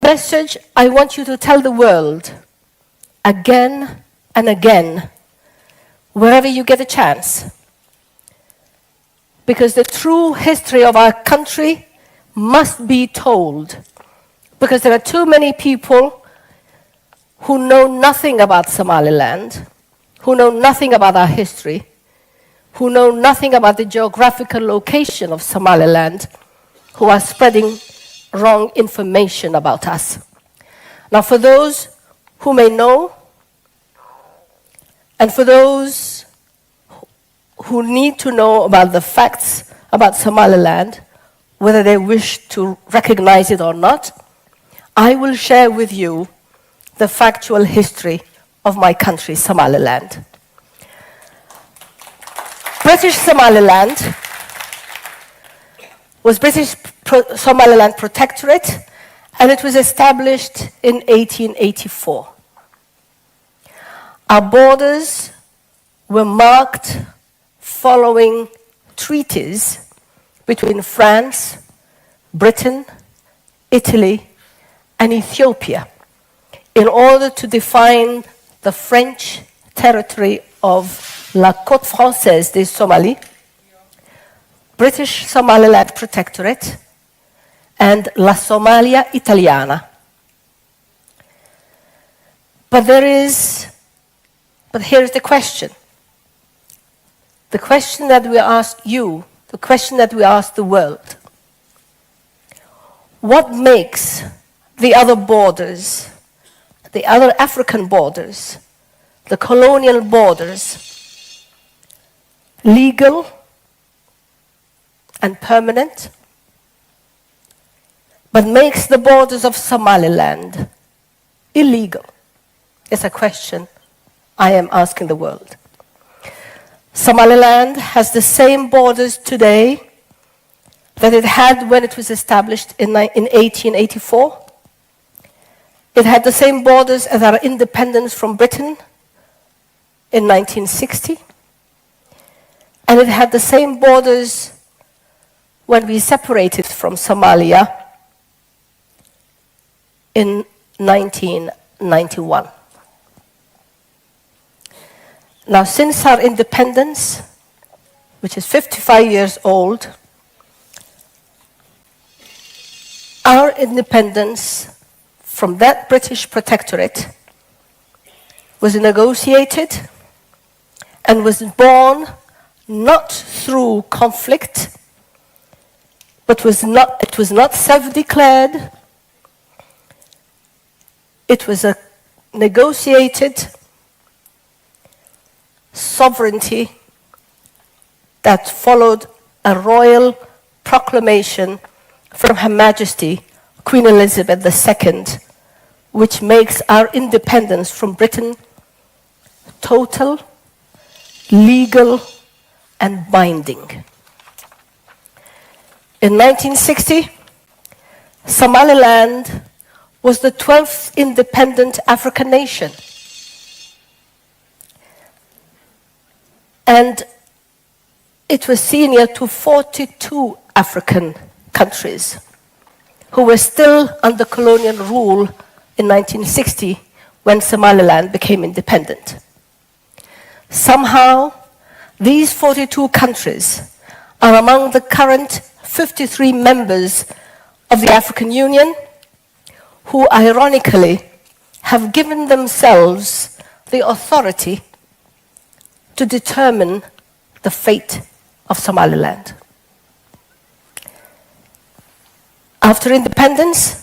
message I want you to tell the world again and again, wherever you get a chance. Because the true history of our country must be told. Because there are too many people who know nothing about Somaliland, who know nothing about our history, who know nothing about the geographical location of Somaliland, who are spreading wrong information about us. Now, for those who may know, and for those who need to know about the facts about Somaliland, whether they wish to recognize it or not, I will share with you the factual history of my country, Somaliland. British Somaliland was British Somaliland Protectorate, and it was established in 1884. Our borders were marked following treaties between France, Britain, Italy, and Ethiopia in order to define the French territory of La Côte Française des Somalie, British Somaliland Protectorate, and La Somalia Italiana. But here's the question. The question that we ask you, the question that we ask the world. What makes the other borders, the other African borders, the colonial borders, legal and permanent, but makes the borders of Somaliland illegal? It's a question I am asking the world. Somaliland has the same borders today that it had when it was established in 1884. It had the same borders as our independence from Britain in 1960. And it had the same borders when we separated from Somalia in 1991. Now, since our independence, which is 55 years old, our independence from that British protectorate was negotiated and was born not through conflict, but it was not self-declared. It was a negotiated sovereignty that followed a royal proclamation from Her Majesty Queen Elizabeth II, which makes our independence from Britain total, legal, and binding. In 1960, Somaliland was the 12th independent African nation. And it was senior to 42 African countries who were still under colonial rule in 1960 when Somaliland became independent. Somehow, these 42 countries are among the current 53 members of the African Union who, ironically, have given themselves the authority to determine the fate of Somaliland. After independence,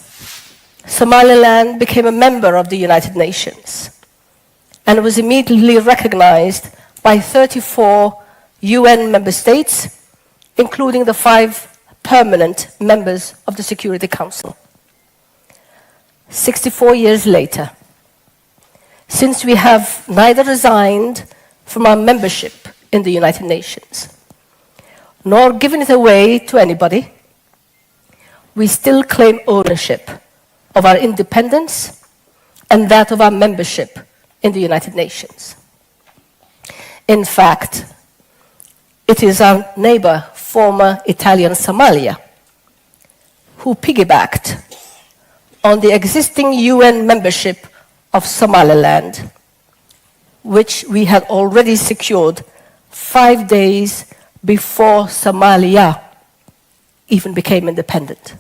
Somaliland became a member of the United Nations and was immediately recognized by 34 UN member states, including the 5 permanent members of the Security Council. 64 years later, since we have neither resigned from our membership in the United Nations, nor given it away to anybody, we still claim ownership of our independence and that of our membership in the United Nations. In fact, it is our neighbor, former Italian Somalia, who piggybacked on the existing UN membership of Somaliland, which we had already secured 5 days before Somalia even became independent.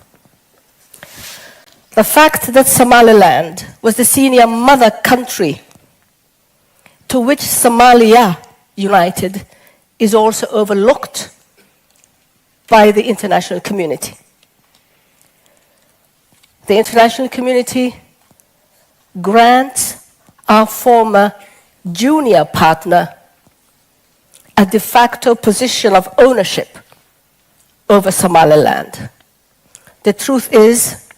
The fact that Somaliland was the senior mother country to which Somalia united is also overlooked by the international community. The international community grants our former junior partner a de facto position of ownership over Somaliland. The truth is,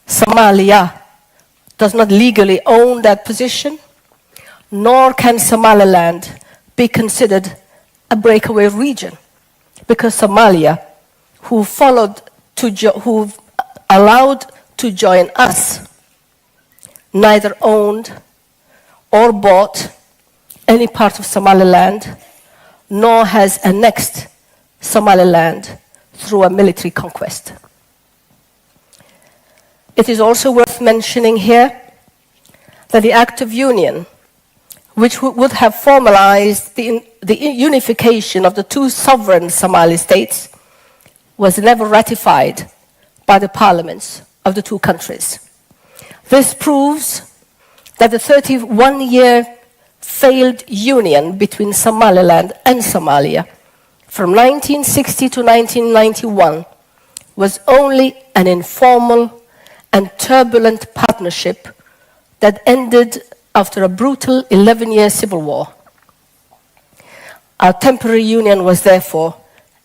Somalia does not legally own that position, nor can Somaliland be considered a breakaway region, because Somalia, who allowed to join us, neither owned or bought any part of Somaliland, nor has annexed Somaliland through a military conquest. It is also worth mentioning here that the Act of Union, which would have formalized the unification of the two sovereign Somali states, was never ratified by the parliaments of the two countries. This proves that the 31-year failed union between Somaliland and Somalia from 1960 to 1991 was only an informal and turbulent partnership that ended after a brutal 11-year civil war. Our temporary union was therefore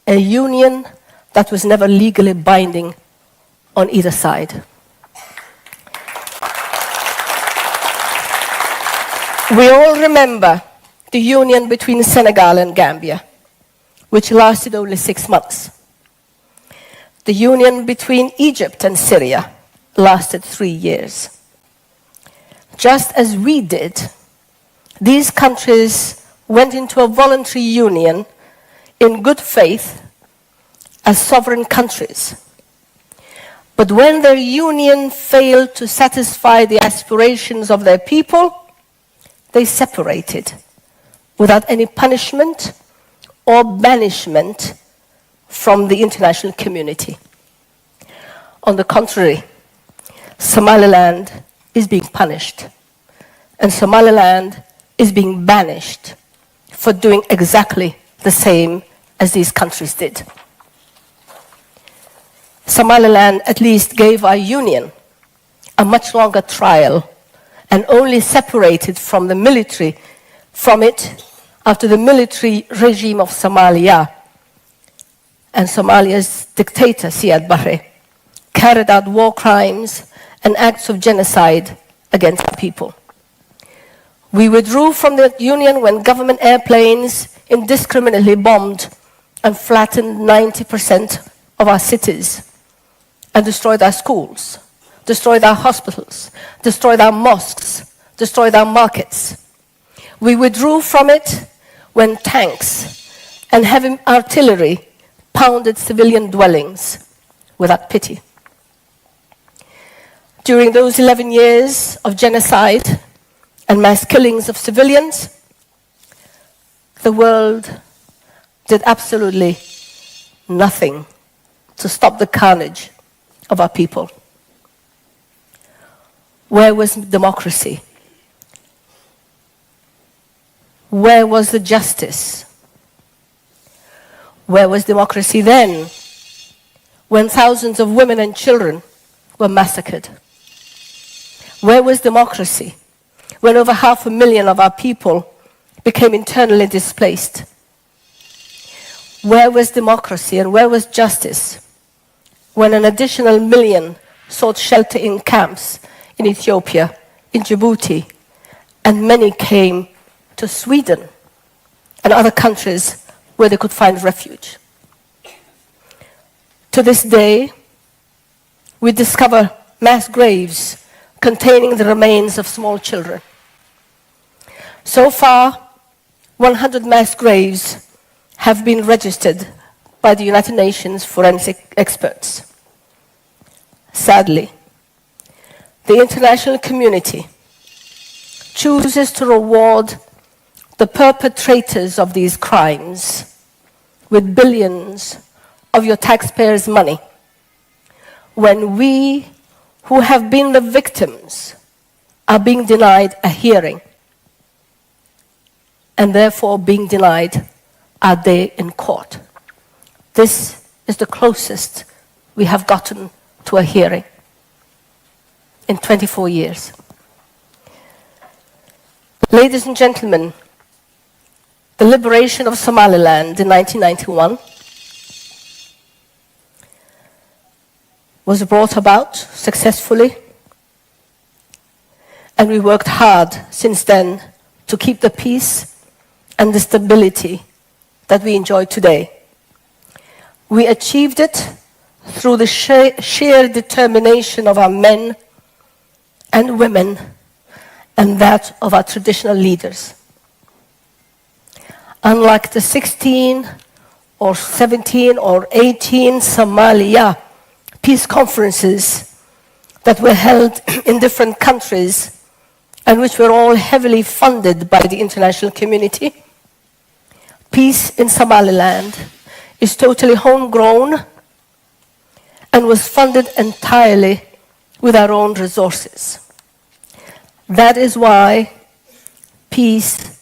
a union that was never legally binding on either side. We all remember the union between Senegal and Gambia, which lasted only 6 months. The union between Egypt and Syria lasted 3 years. Just as we did, these countries went into a voluntary union in good faith as sovereign countries. But when their union failed to satisfy the aspirations of their people, they separated without any punishment or banishment from the international community. On the contrary, Somaliland is being punished, and Somaliland is being banished for doing exactly the same as these countries did. Somaliland at least gave our union a much longer trial and only separated from it after the military regime of Somalia and Somalia's dictator, Siad Barre, carried out war crimes and acts of genocide against our people. We withdrew from the union when government airplanes indiscriminately bombed and flattened 90% of our cities and destroyed our schools, destroyed our hospitals, destroyed our mosques, destroyed our markets. We withdrew from it when tanks and heavy artillery pounded civilian dwellings without pity. During those 11 years of genocide and mass killings of civilians, the world did absolutely nothing to stop the carnage of our people. Where was democracy? Where was the justice? Where was democracy then, when thousands of women and children were massacred? Where was democracy when over 500,000 of our people became internally displaced? Where was democracy and where was justice when an additional 1 million sought shelter in camps in Ethiopia, in Djibouti, and many came to Sweden and other countries where they could find refuge? To this day, we discover mass graves containing the remains of small children. So far, 100 mass graves have been registered by the United Nations forensic experts. Sadly, the international community chooses to reward the perpetrators of these crimes with billions of your taxpayers' money, when we who have been the victims are being denied a hearing and therefore being denied our day in court. This is the closest we have gotten to a hearing in 24 years. Ladies and gentlemen, the liberation of Somaliland in 1991 was brought about successfully, and we worked hard since then to keep the peace and the stability that we enjoy today. We achieved it through the sheer determination of our men and women and that of our traditional leaders. Unlike the 16 or 17 or 18 Somalia peace conferences that were held in different countries and which were all heavily funded by the international community, peace in Somaliland is totally homegrown and was funded entirely with our own resources. That is why peace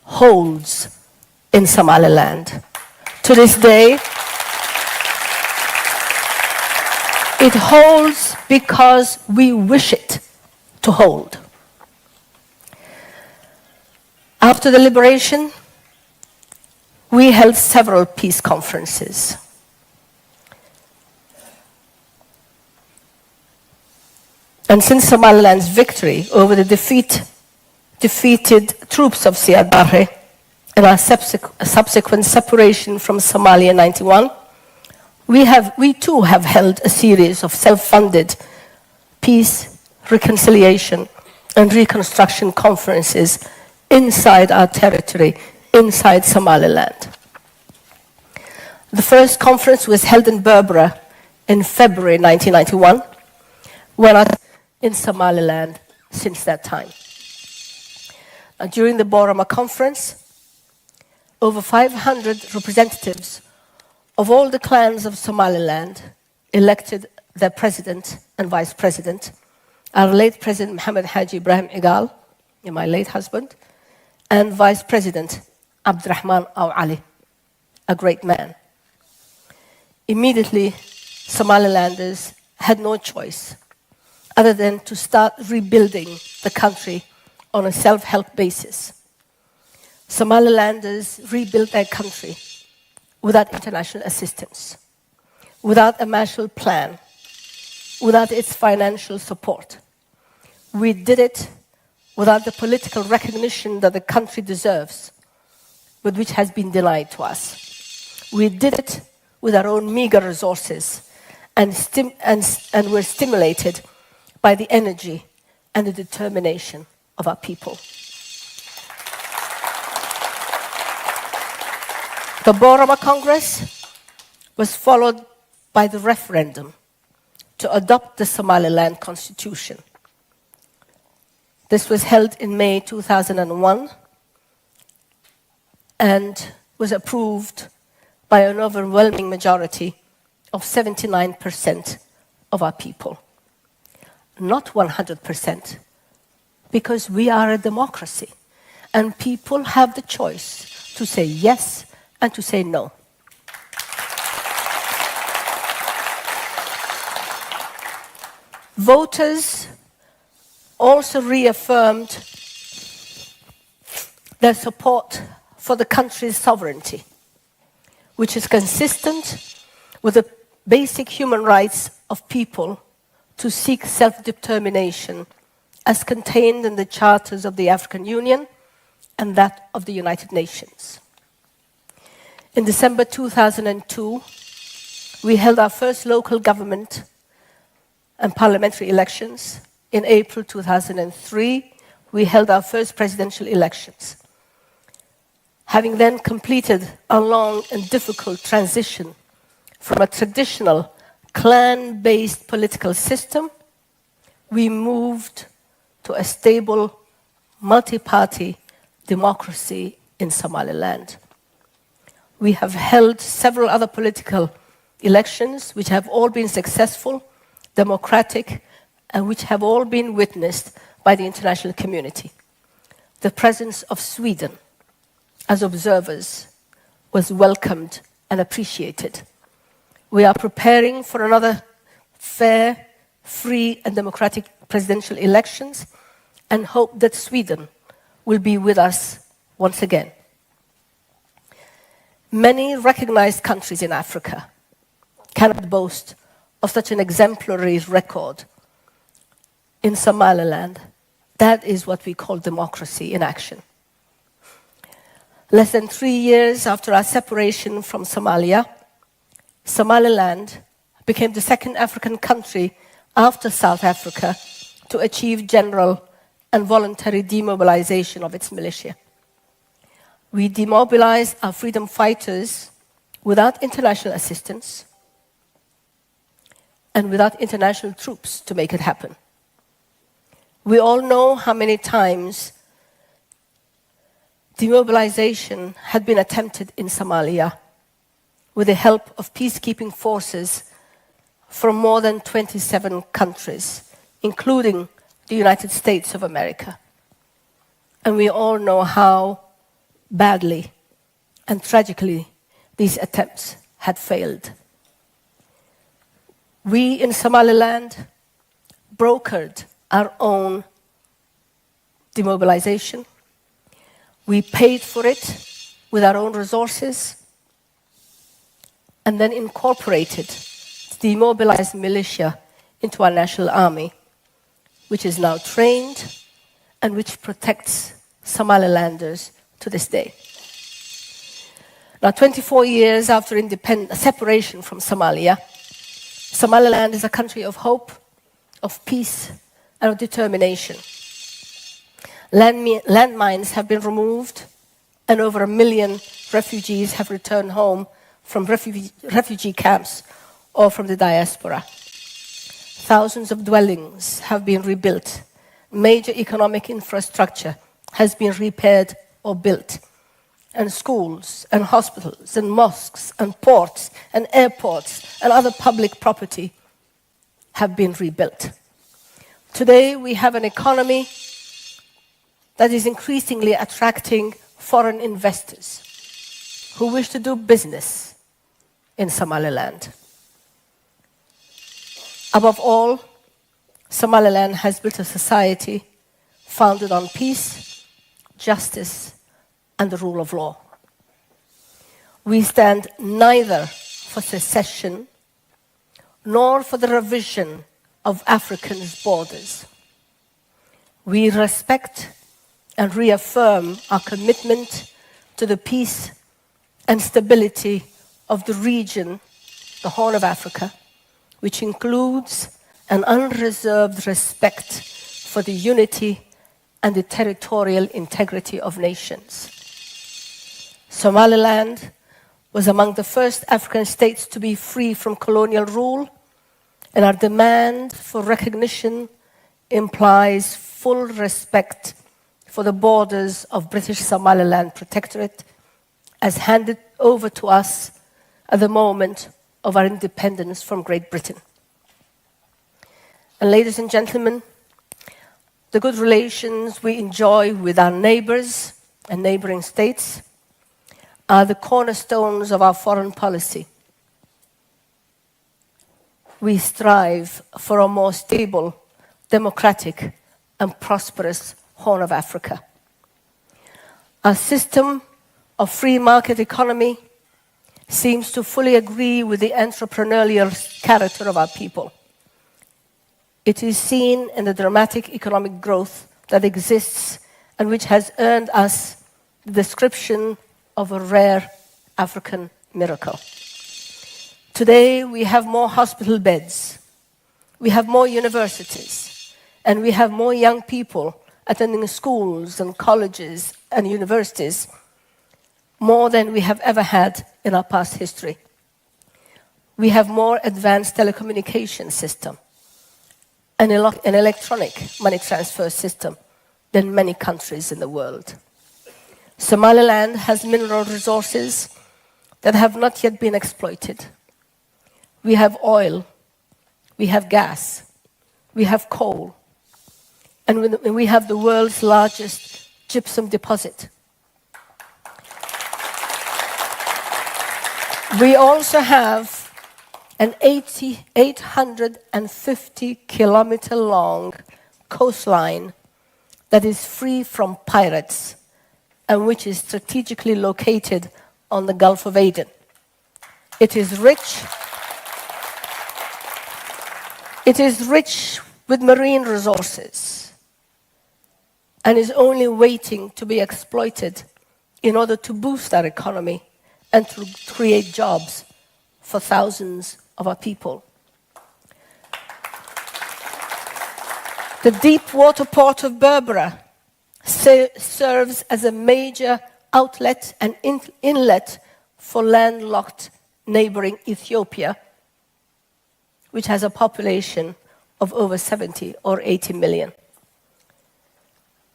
holds in Somaliland. To this day, it holds because we wish it to hold. After the liberation, we held several peace conferences. And since Somaliland's victory over the defeated troops of Siad Barre and our subsequent separation from Somalia in 1991, we too have held a series of self-funded peace, reconciliation, and reconstruction conferences inside our territory, inside Somaliland. The first conference was held in Berbera in February 1991, when I was in Somaliland since that time. And during the Borama conference, over 500 representatives of all the clans of Somaliland elected their president and vice president, our late President Mohammed Haji Ibrahim Igal, my late husband, and Vice President Abdurrahman Aw Ali, a great man. Immediately, Somalilanders had no choice other than to start rebuilding the country on a self-help basis. Somalilanders rebuilt their country without international assistance, without a Marshall Plan, without its financial support. We did it without the political recognition that the country deserves, but which has been denied to us. We did it with our own meager resources and were stimulated by the energy and the determination of our people. The Borama Congress was followed by the referendum to adopt the Somaliland Constitution. This was held in May 2001 and was approved by an overwhelming majority of 79% of our people. Not 100%, because we are a democracy and people have the choice to say yes and to say no. Voters also reaffirmed their support for the country's sovereignty, which is consistent with the basic human rights of people to seek self-determination as contained in the charters of the African Union and that of the United Nations. In December 2002, we held our first local government and parliamentary elections. In April 2003, we held our first presidential elections. Having then completed a long and difficult transition from a traditional clan-based political system, we moved to a stable, multi-party democracy in Somaliland. We have held several other political elections which have all been successful, democratic, and which have all been witnessed by the international community. The presence of Sweden as observers was welcomed and appreciated. We are preparing for another fair, free, and democratic presidential elections and hope that Sweden will be with us once again. Many recognized countries in Africa cannot boast of such an exemplary record. In Somaliland, that is what we call democracy in action. Less than 3 years after our separation from Somalia, Somaliland became the second African country after South Africa to achieve general and voluntary demobilization of its militia. We demobilized our freedom fighters without international assistance and without international troops to make it happen. We all know how many times demobilization had been attempted in Somalia with the help of peacekeeping forces from more than 27 countries, including the United States of America. And we all know how badly and tragically these attempts had failed. We in Somaliland brokered our own demobilization. We paid for it with our own resources and then incorporated the demobilized militia into our national army, which is now trained and which protects Somalilanders to this day. Now, 24 years after separation from Somalia, Somaliland is a country of hope, of peace, and of determination. Landmines have been removed, and over 1 million refugees have returned home from refugee camps or from the diaspora. Thousands of dwellings have been rebuilt. Major economic infrastructure has been repaired or built. And schools and hospitals and mosques and ports and airports and other public property have been rebuilt. Today we have an economy that is increasingly attracting foreign investors who wish to do business in Somaliland. Above all, Somaliland has built a society founded on peace, justice, and the rule of law. We stand neither for secession nor for the revision of Africa's borders. We respect and reaffirm our commitment to the peace and stability of the region, the Horn of Africa, which includes an unreserved respect for the unity and the territorial integrity of nations. Somaliland was among the first African states to be free from colonial rule, and our demand for recognition implies full respect for the borders of British Somaliland Protectorate as handed over to us at the moment of our independence from Great Britain. And ladies and gentlemen, the good relations we enjoy with our neighbors and neighboring states are the cornerstones of our foreign policy. We strive for a more stable, democratic, and prosperous Horn of Africa. Our system of free market economy seems to fully agree with the entrepreneurial character of our people. It is seen in the dramatic economic growth that exists and which has earned us the description of a rare African miracle. Today, we have more hospital beds, we have more universities, and we have more young people attending schools and colleges and universities, more than we have ever had in our past history. We have more advanced telecommunication system. an electronic money transfer system than many countries in the world. Somaliland has mineral resources that have not yet been exploited. We have oil, we have gas, we have coal, and we have the world's largest gypsum deposit. We also have an 850-kilometer long coastline that is free from pirates and which is strategically located on the Gulf of Aden. It is rich with marine resources and is only waiting to be exploited in order to boost our economy and to create jobs for thousands of our people. The deep water port of Berbera serves as a major outlet and inlet for landlocked neighboring Ethiopia, which has a population of over 70 or 80 million.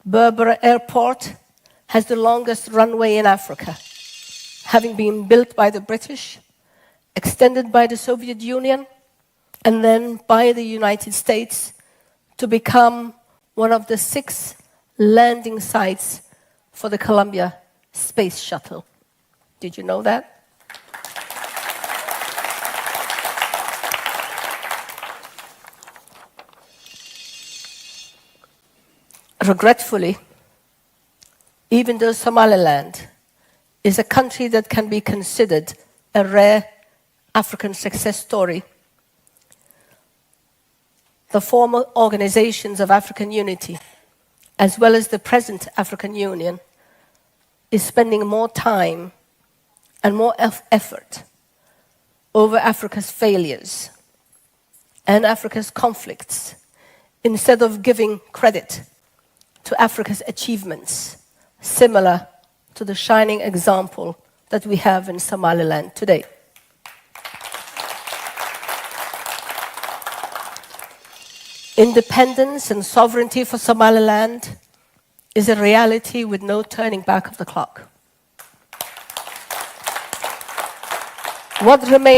Berbera Airport has the longest runway in Africa, having been built by the British, extended by the Soviet Union, and then by the United States to become one of the 6 landing sites for the Columbia Space Shuttle. Did you know that? Regretfully, even though Somaliland is a country that can be considered a rare African success story, the former organizations of African unity, as well as the present African Union, is spending more time and more effort over Africa's failures and Africa's conflicts instead of giving credit to Africa's achievements, similar to the shining example that we have in Somaliland today. Independence and sovereignty for Somaliland is a reality with no turning back of the clock. What remains